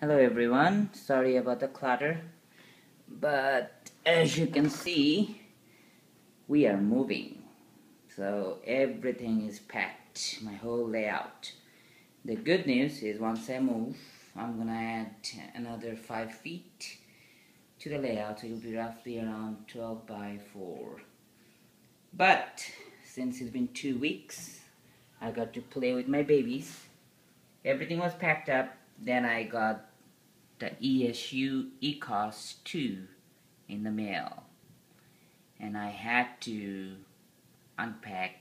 Hello everyone, sorry about the clutter, but as you can see, we are moving. So everything is packed, my whole layout. The good news is once I move, I'm gonna add another 5 feet to the layout, so it'll be roughly around 12 by 4. But since it's been 2 weeks, I got to play with my babies. Everything was packed up, then I got the ESU ECOS 2 in the mail, and I had to unpack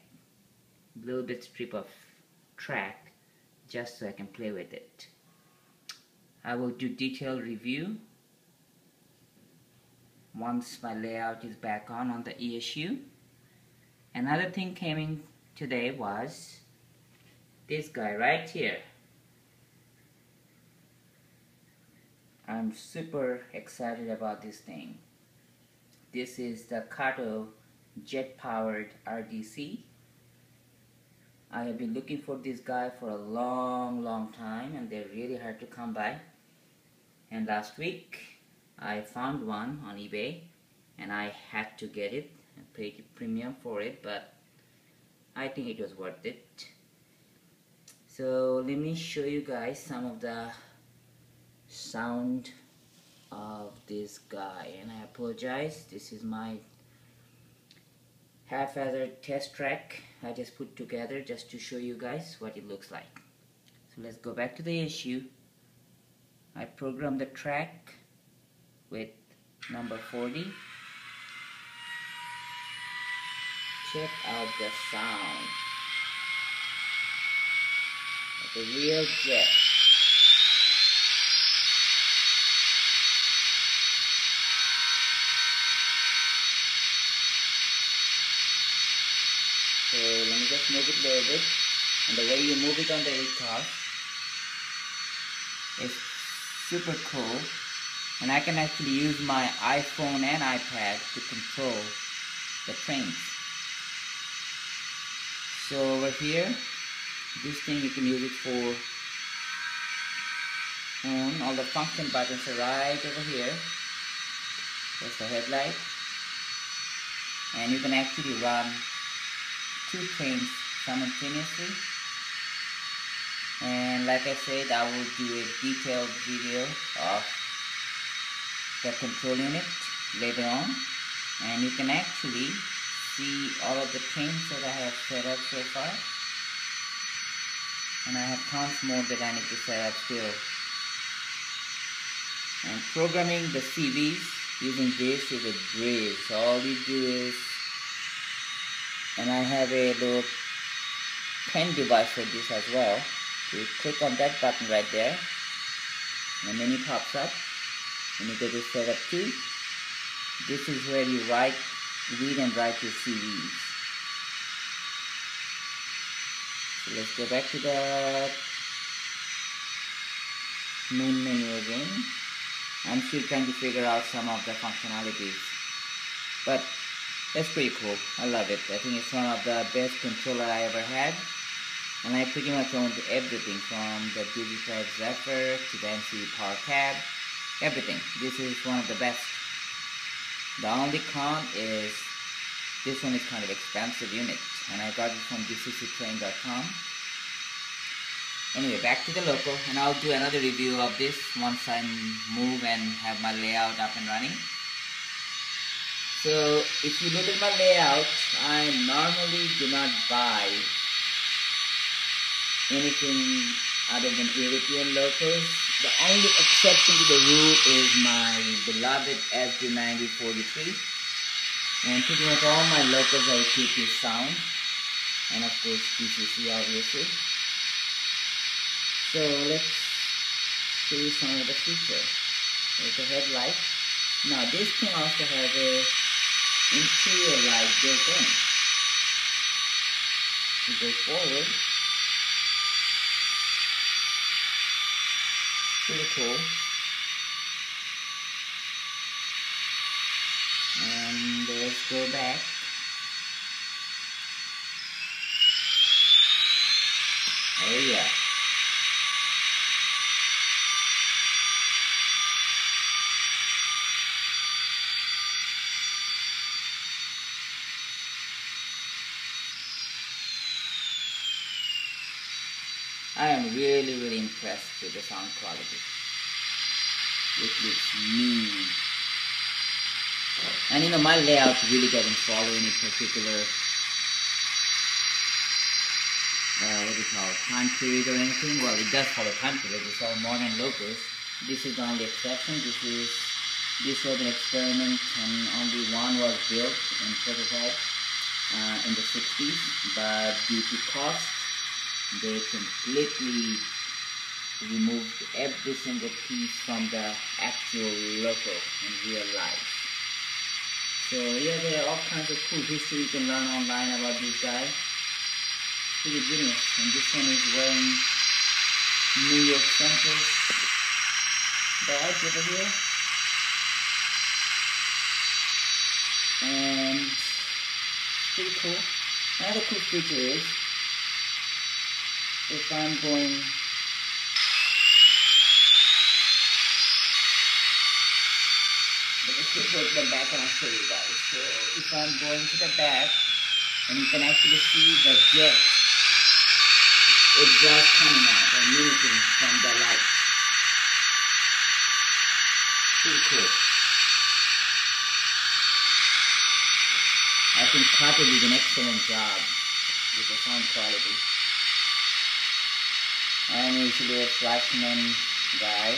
a little bit strip of track just so I can play with it. I will do detailed review once my layout is back on the ESU. Another thing came in today was this guy right here. I'm super excited about this thing. This is the KATO jet-powered RDC. I have been looking for this guy for a long time, and they're really hard to come by. And last week I found one on eBay and I had to get it. I paid premium for it, but I think it was worth it. So let me show you guys some of the sound of this guy, and I apologize, this is my haphazard test track I just put together just to show you guys what it looks like. So let's go back to the issue. I programmed the track with number 40. Check out the sound like a real jet. So let me just move it a little bit, and the way you move it on the ECOS is super cool, and I can actually use my iPhone and iPad to control the trains. So over here, this thing you can use it for on. All the function buttons are right over here. There's the headlight, and you can actually run 2 trains simultaneously. And like I said, I will do a detailed video of the control unit later on, and you can actually see all of the trains that I have set up so far, and I have tons more that I need to set up still. And programming the CVs using this is a breeze. All you do is, and I have a little pen device for this as well. So you click on that button right there, and the menu pops up, and you go to setup 2. This is where you read and write your CVs. So let's go back to the main menu again. I'm still trying to figure out some of the functionalities, but that's pretty cool. I love it. I think it's one of the best controller I ever had, and I pretty much owned everything from the Digitrax Zephyr to the MCU Power Cab, everything. This is one of the best. The only con is this one is kind of expensive unit, and I got it from DCCtrain.com. Anyway, back to the local, and I'll do another review of this once I move and have my layout up and running. So if you look at my layout, I normally do not buy anything other than European locals. The only exception to the rule is my beloved SD9043, and pretty much all my locals are equipped with sound, and of course DCC obviously. So let's show you some of the features. There's a headlight. Now this can also have a interior light built in. You go forward. Pretty cool. And let's go back. Oh yeah. I am really impressed with the sound quality. It looks mean. And my layout really doesn't follow any particular what do you call it, time period or anything. Well, it does follow time period. It's all modern logos. This is the only exception. This was an experiment, and only one was built in prototype in the 60s, but due to cost, they completely removed every single piece from the actual logo in real life. So yeah, there are all kinds of cool history you can learn online about this guy. Pretty genius. And this one is wearing New York Center's badge over here. And pretty cool. Another cool feature is, if I'm going let me just go to the back and I'll show you guys. So if I'm going to the back, and you can actually see the jet exhaust coming out and mimicking from the light. Pretty cool. I think KATO did an excellent job with the sound quality. I'm usually a Flashman guy,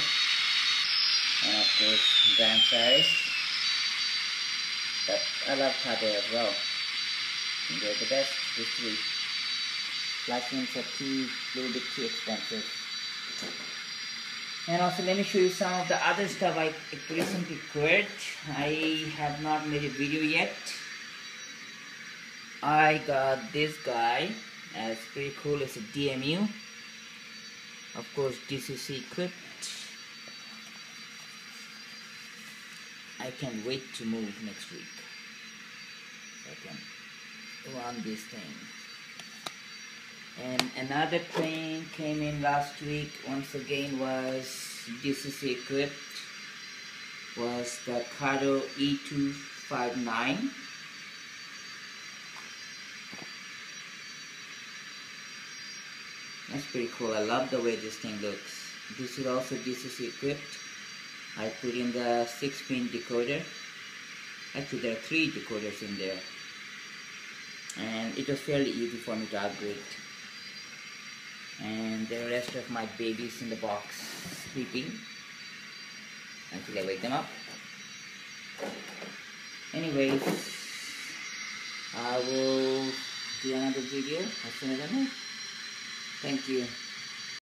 and of course Grand Paris, but I love KATO as well. They're the best, the three. Flashmans are a little bit too expensive. And also let me show you some of the other stuff I recently acquired. I have not made a video yet. I got this guy, it's pretty cool. It's a DMU, of course DCC equipped. I can't wait to move next week so I can run this thing. And another plane came in last week, once again was DCC equipped, was the KATO E259. That's pretty cool. I love the way this thing looks. This is also DCC equipped. I put in the 6-pin decoder. Actually there are 3 decoders in there. And it was fairly easy for me to upgrade. And the rest of my babies in the box sleeping until I wake them up. Anyways, I will do another video as soon as I move. Thank you.